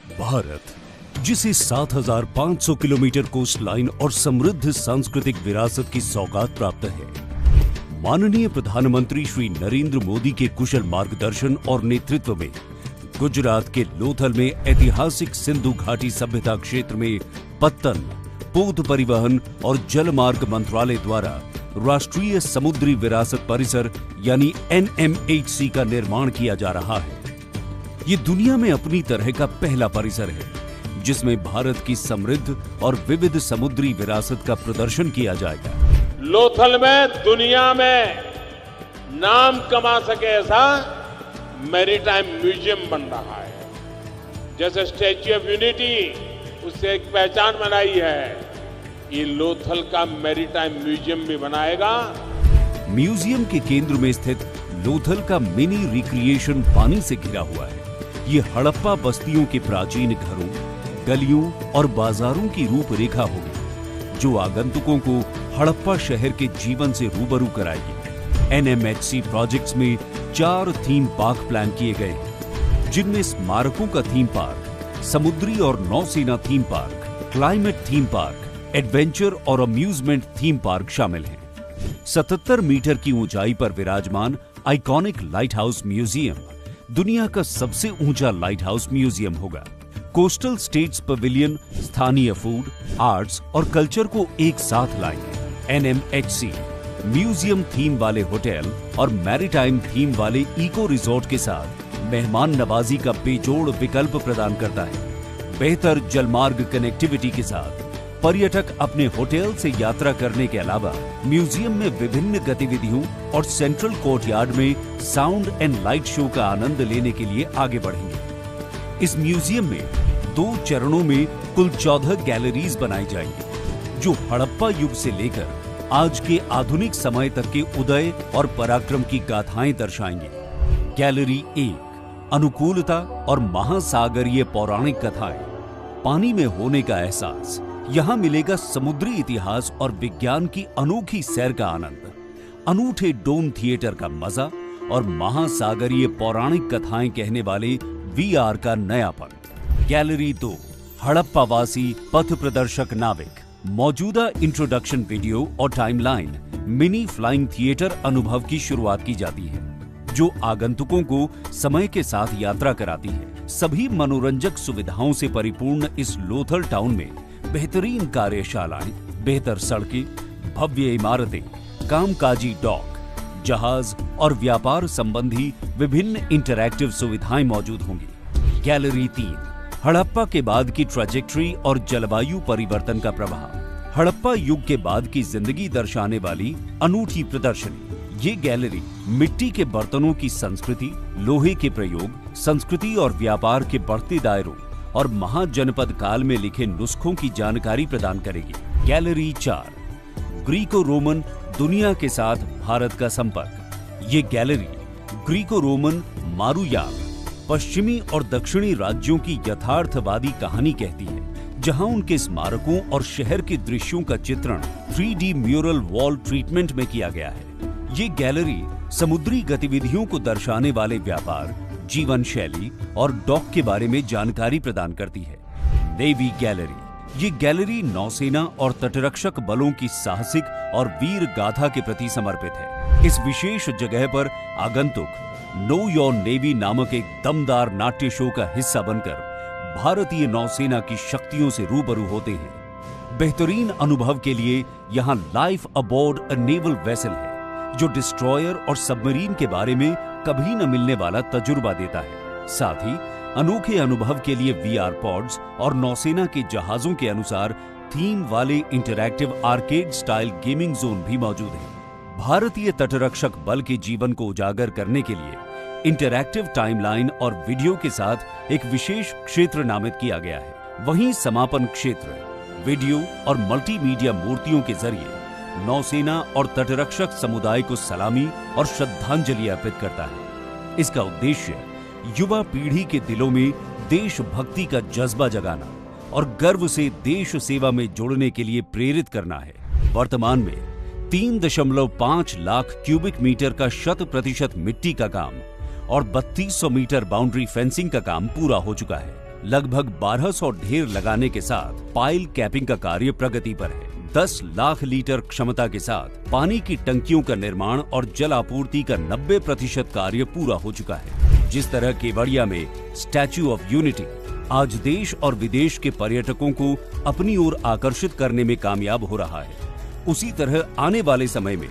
भारत, जिसे 7,500 kilometre coast line और समृद्ध सांस्कृतिक विरासत की सौगात प्राप्त है, माननीय प्रधानमंत्री श्री नरेंद्र मोदी के कुशल मार्गदर्शन और नेतृत्व में गुजरात के लोथल में ऐतिहासिक सिंधु घाटी सभ्यता क्षेत्र में पत्तन, पोत परिवहन और जलमार्ग मंत्रालय द्वारा राष्ट्रीय समुद्री विरासत परिसर यानी NMHC का निर्माण किया जा रहा है। ये दुनिया में अपनी तरह का पहला परिसर है जिसमें भारत की समृद्ध और विविध समुद्री विरासत का प्रदर्शन किया जाएगा। लोथल में दुनिया में नाम कमा सके ऐसा मैरीटाइम म्यूजियम बन रहा है। जैसे स्टैच्यू ऑफ यूनिटी उससे एक पहचान बनाई है, ये लोथल का मैरीटाइम म्यूजियम भी बनाएगा। म्यूजियम के केंद्र में स्थित लोथल का मिनी रिक्रिएशन पानी से घिरा हुआ है। ये हड़प्पा बस्तियों के प्राचीन घरों, गलियों और बाजारों की रूपरेखा होगी जो आगंतुकों को हड़प्पा शहर के जीवन से रूबरू कराएगी। NMHC प्रोजेक्ट्स में 4 थीम पार्क प्लान किए गए हैं, जिनमें स्मारकों का थीम पार्क, समुद्री और नौसेना theme park, climate theme park, adventure और अम्यूजमेंट थीम पार्क शामिल हैं। 77 मीटर की ऊंचाई पर विराजमान आइकॉनिक लाइट हाउस म्यूजियम दुनिया का सबसे ऊंचा लाइट हाउस म्यूजियम होगा। कोस्टल स्टेट्स पवेलियन स्थानीय फूड, आर्ट्स और कल्चर को एक साथ लाएंगे। NMHC म्यूजियम थीम वाले होटल और मैरीटाइम थीम वाले इको रिजॉर्ट के साथ मेहमान नवाजी का बेजोड़ विकल्प प्रदान करता है। बेहतर जलमार्ग कनेक्टिविटी के साथ पर्यटक अपने होटल से यात्रा करने के अलावा म्यूजियम में विभिन्न गतिविधियों और सेंट्रल कोर्टयार्ड में साउंड एंड लाइट शो का आनंद लेने के लिए आगे बढ़ेंगे। इस म्यूजियम में 2 चरणों में कुल 14 गैलरीज बनाई जाएंगी जो हड़प्पा युग से लेकर आज के आधुनिक समय तक के उदय और पराक्रम की गाथाएं दर्शाएंगी। गैलरी 1 अनुकूलता और महासागरीय पौराणिक कथाएं, पानी में होने का एहसास। यहाँ मिलेगा समुद्री इतिहास और विज्ञान की अनोखी सैर का आनंद, अनूठे डोम थिएटर का मजा और महासागरीय पौराणिक कथाएं कहने वाले VR का नयापन। गैलरी 2 हड़प्पावासी पथ प्रदर्शक नाविक, मौजूदा इंट्रोडक्शन वीडियो और टाइमलाइन मिनी फ्लाइंग थिएटर अनुभव की शुरुआत की जाती है जो आगंतुकों को समय के साथ यात्रा कराती है। सभी मनोरंजक सुविधाओं से परिपूर्ण इस लोथल टाउन में बेहतरीन कार्यशालाएं, बेहतर सड़कें, भव्य इमारतें, कामकाजी डॉक, जहाज और व्यापार संबंधी विभिन्न इंटरैक्टिव सुविधाएं मौजूद होंगी। गैलरी 3 हड़प्पा के बाद की ट्रैजेक्टरी और जलवायु परिवर्तन का प्रभाव, हड़प्पा युग के बाद की जिंदगी दर्शाने वाली अनूठी प्रदर्शनी। ये गैलरी मिट्टी के बर्तनों की संस्कृति, लोहे के प्रयोग, संस्कृति और व्यापार के बढ़ते दायरों और महाजनपद काल में लिखे नुस्खों की जानकारी प्रदान करेगी। गैलरी 4 ग्रीको रोमन दुनिया के साथ भारत का संपर्क। ये गैलरी ग्रीको रोमन मारुयाग, पश्चिमी और दक्षिणी राज्यों की यथार्थवादी कहानी कहती है, जहां उनके स्मारकों और शहर के दृश्यों का चित्रण 3D म्यूरल वॉल ट्रीटमेंट में किया गया है। ये गैलरी समुद्री गतिविधियों को दर्शाने वाले व्यापार, जीवन शैली और डॉक के बारे में जानकारी प्रदान करती है। नेवी गैलरी ये गैलरी नौसेना और तटरक्षक बलों की साहसिक और वीर गाथा के प्रति समर्पित है। इस विशेष जगह पर आगंतुक नो योर नेवी नामक एक दमदार नाट्य शो का हिस्सा बनकर भारतीय नौसेना की शक्तियों से रूबरू होते हैं। बेहतरीन अनुभव के लिए यहाँ life aboard a naval vessel है जो डिस्ट्रॉयर और सबमरीन के बारे में कभी न मिलने वाला तजुर्बा देता है। साथ ही अनोखे अनुभव के लिए VR पॉड्स और नौसेना के जहाजों के अनुसार थीम वाले interactive arcade style gaming zone भी मौजूद है। भारतीय तटरक्षक बल के जीवन को उजागर करने के लिए इंटरैक्टिव टाइमलाइन और वीडियो के साथ एक विशेष क्षेत्र नामित किया गया है। वहीं समापन क्षेत्र वीडियो और मल्टीमीडिया मूर्तियों के जरिए नौसेना और तटरक्षक समुदाय को सलामी और श्रद्धांजलि अर्पित करता है। इसका उद्देश्य युवा पीढ़ी के दिलों में देशभक्ति का जज्बा जगाना और गर्व से देश सेवा में जुड़ने के लिए प्रेरित करना है। वर्तमान में 3.5 लाख क्यूबिक मीटर का 100% मिट्टी का काम और 3200 मीटर बाउंड्री फेंसिंग का काम पूरा हो चुका है। लगभग 1200 ढेर लगाने के साथ पाइल कैपिंग का कार्य प्रगति पर है। 10 लाख लीटर क्षमता के साथ पानी की टंकियों का निर्माण और जल आपूर्ति का 90% कार्य पूरा हो चुका है। जिस तरह केवड़िया में स्टैच्यू ऑफ यूनिटी आज देश और विदेश के पर्यटकों को अपनी ओर आकर्षित करने में कामयाब हो रहा है, उसी तरह आने वाले समय में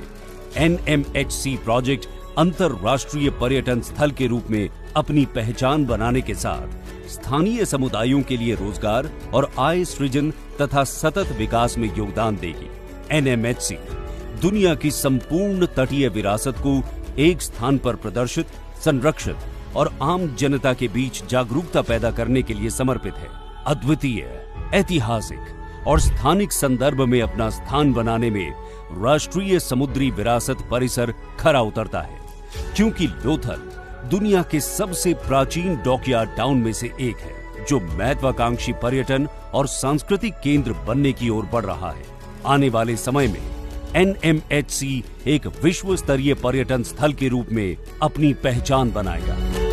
NMHC प्रोजेक्ट अंतरराष्ट्रीय पर्यटन स्थल के रूप में अपनी पहचान बनाने के साथ स्थानीय समुदायों के लिए रोजगार और आय सृजन तथा सतत विकास में योगदान देगी। NMHC दुनिया की संपूर्ण तटीय विरासत को एक स्थान पर प्रदर्शित, संरक्षित और आम जनता के बीच जागरूकता पैदा करने के लिए समर्पित है। अद्वितीय, ऐतिहासिक और स्थानिक संदर्भ में अपना स्थान बनाने में राष्ट्रीय समुद्री विरासत परिसर खरा उतरता है, क्योंकि लोथल दुनिया के सबसे प्राचीन डॉकयार्ड टाउन में से एक है, जो महत्वाकांक्षी पर्यटन और सांस्कृतिक केंद्र बनने की ओर बढ़ रहा है। आने वाले समय में NMHC एक विश्व स्तरीय पर्यटन स्थल के रूप में अपनी पहचान बनाएगा।